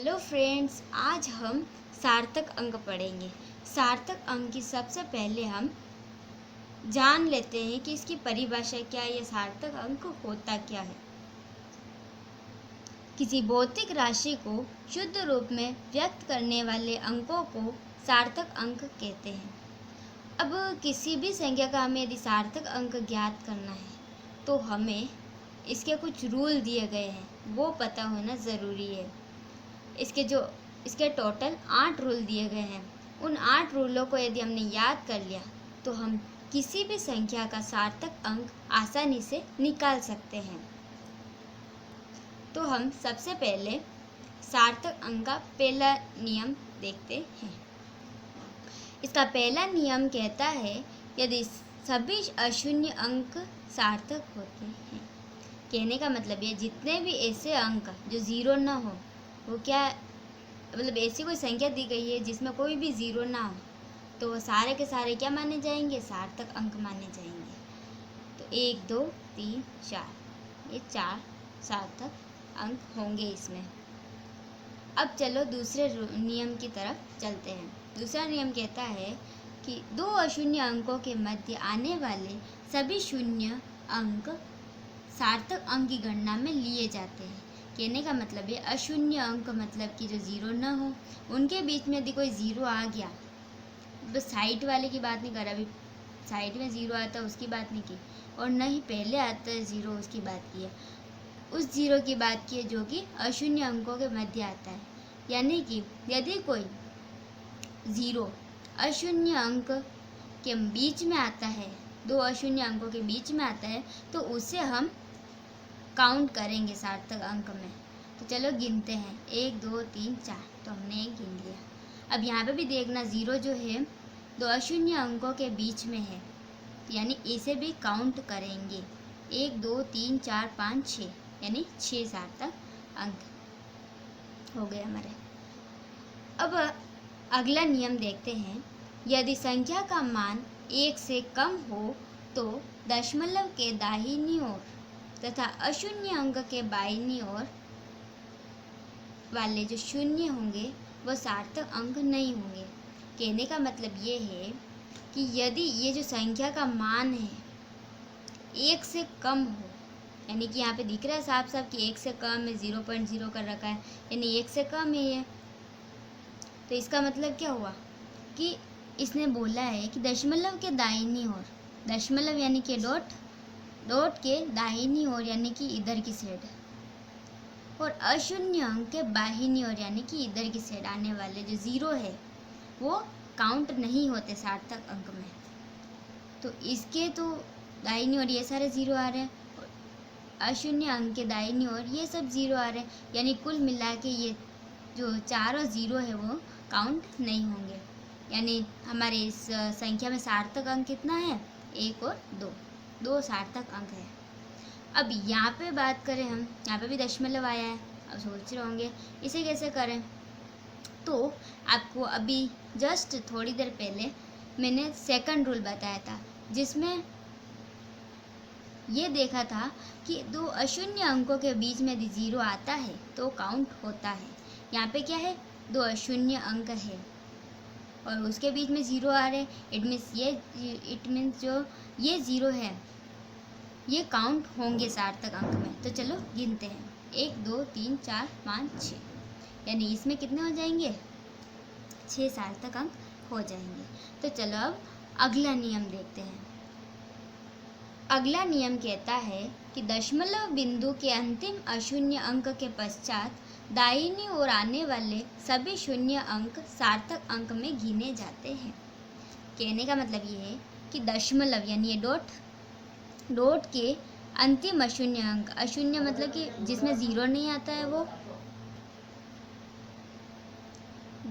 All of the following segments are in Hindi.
हेलो फ्रेंड्स, आज हम सार्थक अंक पढ़ेंगे। सार्थक अंक की सबसे पहले हम जान लेते हैं कि इसकी परिभाषा क्या है, यह सार्थक अंक होता क्या है। किसी भौतिक राशि को शुद्ध रूप में व्यक्त करने वाले अंकों को सार्थक अंक कहते हैं। अब किसी भी संख्या का हमें यदि सार्थक अंक ज्ञात करना है तो हमें इसके कुछ रूल दिए गए हैं, वो पता होना ज़रूरी है। इसके टोटल 8 रूल दिए गए हैं। उन 8 रूलों को यदि हमने याद कर लिया तो हम किसी भी संख्या का सार्थक अंक आसानी से निकाल सकते हैं। तो हम सबसे पहले सार्थक अंक का पहला नियम देखते हैं। इसका पहला नियम कहता है यदि सभी अशून्य अंक सार्थक होते हैं। कहने का मतलब ये जितने भी ऐसे अंक जो ज़ीरो ना हो, वो क्या मतलब ऐसी कोई संख्या दी गई है जिसमें कोई भी ज़ीरो ना हो, तो वो सारे के सारे क्या माने जाएंगे, सार्थक अंक माने जाएंगे। तो 1 2 3 4 ये 4 सार्थक अंक होंगे इसमें। अब चलो दूसरे नियम की तरफ चलते हैं। दूसरा नियम कहता है कि दो अशून्य अंकों के मध्य आने वाले सभी शून्य अंक सार्थक अंक की गणना में लिए जाते हैं। कहने का मतलब है अशून्य अंक मतलब कि जो ज़ीरो ना हो, उनके बीच में यदि कोई ज़ीरो आ गया, बस साइड वाले की बात नहीं कर रहा, अभी साइड में ज़ीरो आता है उसकी बात नहीं की, और न ही पहले आता है ज़ीरो उसकी बात की है, उस ज़ीरो की बात की है जो कि अशून्य अंकों के मध्य आता है। यानी कि यदि कोई ज़ीरो अशून्य अंक के बीच में आता है, दो अशून्य अंकों के बीच में आता है, तो उसे हम काउंट करेंगे सार्थक अंक में। तो चलो गिनते हैं, 1 2 3 4, तो हमने एक गिन लिया। अब यहाँ पे भी देखना, ज़ीरो जो है दो अशून्य अंकों के बीच में है, यानी इसे भी काउंट करेंगे। 1 2 3 4 5 6, यानी 6 सार्थक अंक हो गए हमारे। अब अगला नियम देखते हैं। यदि संख्या का मान 1 से कम हो तो दशमलव के दाहिनी ओर तथा अशून्य अंक के बाईं ओर वाले जो शून्य होंगे वह सार्थक अंक नहीं होंगे। कहने का मतलब ये है कि यदि ये जो संख्या का मान है 1 से कम हो, यानी कि यहाँ पे दिख रहा है साफ साफ कि 1 से कम है, 0.0 कर रखा है, यानी 1 से कम है ये, तो इसका मतलब क्या हुआ कि इसने बोला है कि दशमलव के दाहिनी ओर, दशमलव यानी कि डॉट के दाहिनी ओर यानी कि इधर की साइड, और अशून्य अंक के बाहिनी ओर यानी कि इधर की साइड आने वाले जो ज़ीरो है वो काउंट नहीं होते सार्थक अंक में। तो इसके तो दाहिनी ओर ये सारे ज़ीरो आ रहे हैं, और अशून्य अंक के दाहिनी ओर ये सब ज़ीरो आ रहे हैं, यानी कुल मिला के ये जो चारों ज़ीरो है वो काउंट नहीं होंगे। यानी हमारे इस संख्या में सार्थक अंक कितना है, 1 और 2, 2 सार्थक अंक है। अब यहाँ पे बात करें हम, यहाँ पे भी दशमलव आया है, अब सोच रहे होंगे इसे कैसे करें। तो आपको अभी जस्ट थोड़ी देर पहले मैंने सेकंड रूल बताया था, जिसमें ये देखा था कि दो अशून्य अंकों के बीच में यदि ज़ीरो आता है तो काउंट होता है। यहाँ पे क्या है, दो अशून्य अंक है और उसके बीच में ज़ीरो आ रहे हैं, इट मीन्स जो ये ज़ीरो है ये काउंट होंगे सार्थक अंक में। तो चलो गिनते हैं, 1 2 3 4 5 6, यानी इसमें कितने हो जाएंगे, 6 सार्थक अंक हो जाएंगे। तो चलो अब अगला नियम देखते हैं। अगला नियम कहता है कि दशमलव बिंदु के अंतिम अशून्य अंक के पश्चात दाहिनी ओर आने वाले सभी शून्य अंक सार्थक अंक में गिने जाते हैं। कहने का मतलब ये है कि दशमलव यानी ये डॉट के अंतिम अशून्य अंक, अशून्य मतलब कि जिसमें ज़ीरो नहीं आता है, वो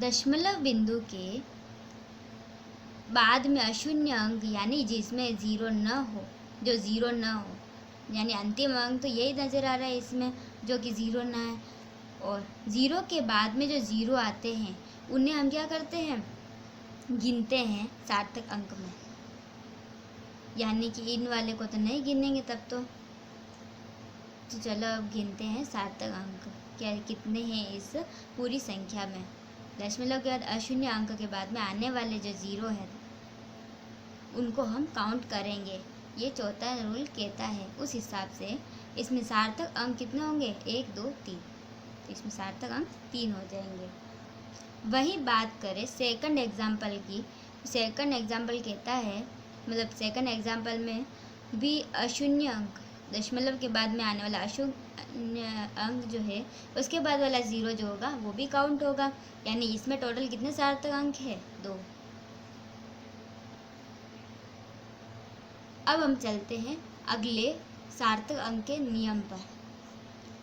दशमलव बिंदु के बाद में अशून्य अंक यानी जिसमें ज़ीरो न हो, जो ज़ीरो न हो, यानी अंतिम अंक तो यही नज़र आ रहा है इसमें जो कि ज़ीरो ना है, और ज़ीरो के बाद में जो ज़ीरो आते हैं उन्हें हम क्या करते हैं, गिनते हैं सार्थक अंक में। यानी कि इन वाले को तो नहीं गिनेंगे तब तो, तो चलो अब गिनते हैं सार्थक अंक क्या कितने हैं इस पूरी संख्या में। दशमलव के बाद अशून्य अंक के बाद में आने वाले जो ज़ीरो है उनको हम काउंट करेंगे। ये चौथा रूल कहता है। उस हिसाब से इसमें सार्थक अंक कितने होंगे, 1 2 3, तो इसमें सार्थक अंक 3 हो जाएंगे। वही बात करें सेकंड एग्जाम्पल की। सेकंड एग्जाम्पल कहता है, मतलब सेकंड एग्जाम्पल में भी अशून्य अंक, दशमलव के बाद में आने वाला अशून्य अंक जो है उसके बाद वाला ज़ीरो जो होगा वो भी काउंट होगा। यानी इसमें टोटल कितने सार्थक अंक है, 2। अब हम चलते हैं अगले सार्थक अंक के नियम पर।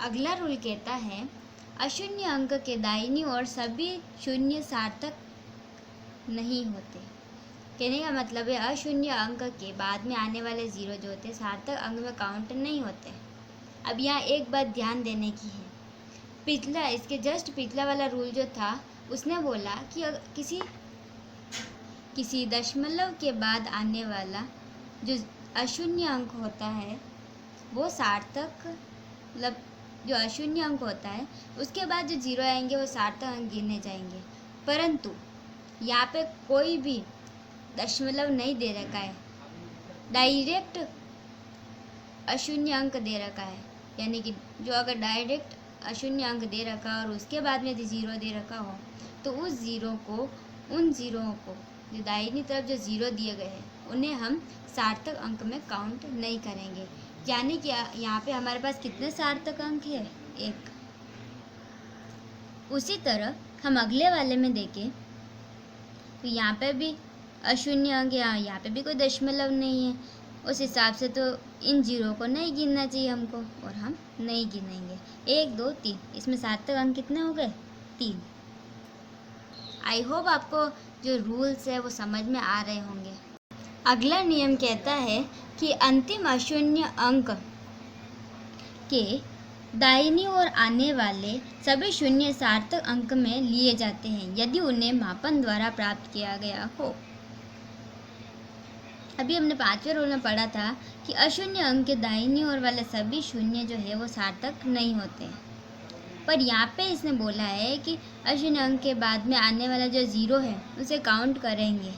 अगला रूल कहता है अशून्य अंक के दाहिनी ओर सभी शून्य सार्थक नहीं होते। कहने का मतलब है अशून्य अंक के बाद में आने वाले ज़ीरो जो होते हैं सार्थक अंक में काउंट नहीं होते। अब यहाँ एक बात ध्यान देने की है, पिछला इसके जस्ट पिछला वाला रूल जो था उसने बोला कि किसी दशमलव के बाद आने वाला जो अशून्य अंक होता है वो सार्थक, मतलब जो अशून्य अंक होता है उसके बाद जो ज़ीरो आएंगे वो सार्थक अंक गिने जाएंगे। परंतु यहाँ पे कोई भी दशमलव नहीं दे रखा है, डायरेक्ट अशून्य अंक दे रखा है। यानी कि जो अगर डायरेक्ट अशून्य अंक दे रखा और उसके बाद में ज़ीरो दे रखा हो तो उन ज़ीरोओं को जो दाहिनी तरफ जो ज़ीरो दिए गए हैं उन्हें हम सार्थक अंक में काउंट नहीं करेंगे। यानी कि यहाँ पे हमारे पास कितने सार्थक अंक है, 1। उसी तरह हम अगले वाले में देखें तो यहाँ पे भी अशून्य अंक, यहाँ पे भी कोई दशमलव नहीं है। उस हिसाब से तो इन जीरो को नहीं गिनना चाहिए हमको और हम नहीं गिनेंगे। 1 2 3, इसमें सार्थक अंक कितने हो गए, 3। आई होप आपको जो रूल्स है वो समझ में आ रहे होंगे। अगला नियम कहता है कि अंतिम अशून्य अंक के दाहिनी ओर आने वाले सभी शून्य सार्थक अंक में लिए जाते हैं यदि उन्हें मापन द्वारा प्राप्त किया गया हो। अभी हमने 5वें रूल में पढ़ा था कि अशून्य अंक के दाहिनी ओर वाले सभी शून्य जो है वो सार्थक नहीं होते, पर यहाँ पे इसने बोला है कि अशून्य अंक के बाद में आने वाला जो ज़ीरो है उसे काउंट करेंगे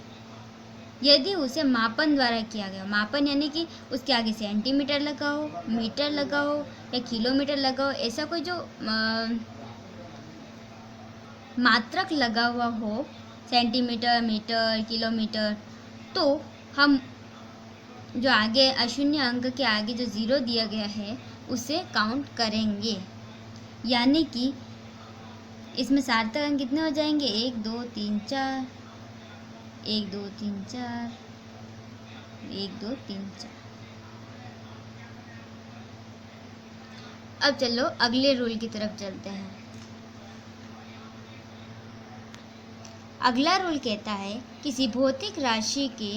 यदि उसे मापन द्वारा किया गया। मापन यानी कि उसके आगे सेंटीमीटर लगा हो, मीटर लगा हो या किलोमीटर लगा हो, ऐसा कोई जो मात्रक लगा हुआ हो, सेंटीमीटर, मीटर, किलोमीटर, तो हम जो आगे अशून्य अंक के आगे जो ज़ीरो दिया गया है उसे काउंट करेंगे। यानी कि इसमें सार्थक अंक कितने हो जाएंगे, 1 2 3 4, 1 2 3 4, 1 2 3 4। अब चलो अगले रूल की तरफ चलते हैं। अगला रूल कहता है किसी भौतिक राशि के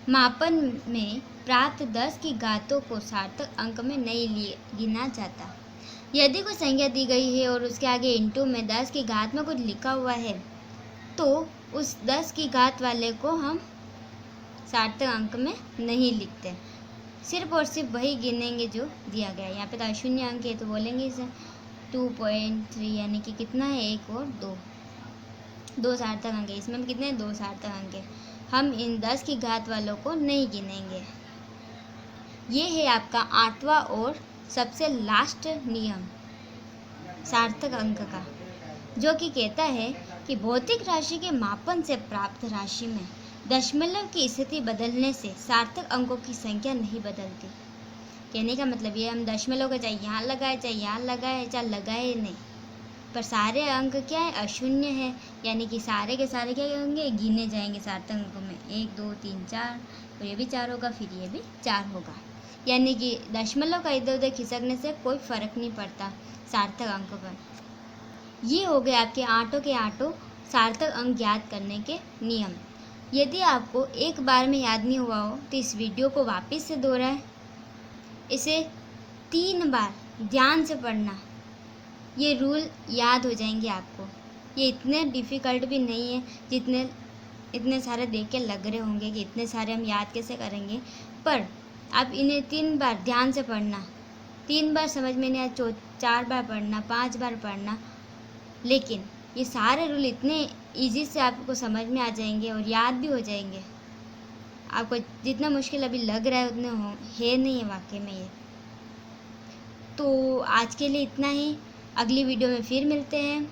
मापन में प्राप्त 10 की घातों को सार्थक अंक में नहीं गिना जाता। यदि कोई संख्या दी गई है और उसके आगे इंटू में 10 की घात में कुछ लिखा हुआ है तो उस 10 की घात वाले को हम सार्थक अंक में नहीं लिखते, सिर्फ और सिर्फ वही गिनेंगे जो दिया गया है। यहाँ पे तो अशून्य अंक है तो बोलेंगे इसे 2.3, यानी कि कितना है, 1 और 2 सार्थक अंक है। इसमें कितने 2 सार्थक अंक है। हम इन 10 की घात वालों को नहीं गिनेंगे। ये है आपका 8वां और सबसे लास्ट नियम सार्थक अंक का, जो कि कहता है कि भौतिक राशि के मापन से प्राप्त राशि में दशमलव की स्थिति बदलने से सार्थक अंकों की संख्या नहीं बदलती। कहने का मतलब ये, हम दशमलव को चाहे यहाँ लगाए चाहे यहाँ लगाए चाहे लगाए नहीं, पर सारे अंक क्या है, अशून्य है। यानी कि सारे के सारे क्या होंगे, गिने जाएंगे सार्थक अंकों में। 1 2 3 4, तो ये भी 4 होगा, फिर ये भी 4 होगा। यानी कि दशमलव का इधर उधर खिसकने से कोई फर्क नहीं पड़ता सार्थक अंकों पर। ये हो गए आपके 8 के 8 सार्थक अंक ज्ञात करने के नियम। यदि आपको एक बार में याद नहीं हुआ हो तो इस वीडियो को वापस से दोहराएं, इसे 3 बार ध्यान से पढ़ना, ये रूल याद हो जाएंगे आपको। ये इतने डिफ़िकल्ट भी नहीं है जितने इतने सारे देख के लग रहे होंगे कि इतने सारे हम याद कैसे करेंगे, पर आप इन्हें 3 बार ध्यान से पढ़ना, 3 बार समझ में नहीं आया, 4 बार पढ़ना, 5 बार पढ़ना, लेकिन ये सारे रूल इतने इजी से आपको समझ में आ जाएंगे और याद भी हो जाएंगे। आपको जितना मुश्किल अभी लग रहा है उतने है नहीं है वाकई में ये। तो आज के लिए इतना ही, अगली वीडियो में फिर मिलते हैं।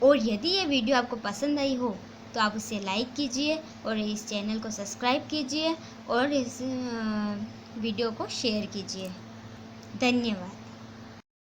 और यदि ये वीडियो आपको पसंद आई हो तो आप उसे लाइक कीजिए और इस चैनल को सब्सक्राइब कीजिए और इस वीडियो को शेयर कीजिए। धन्यवाद।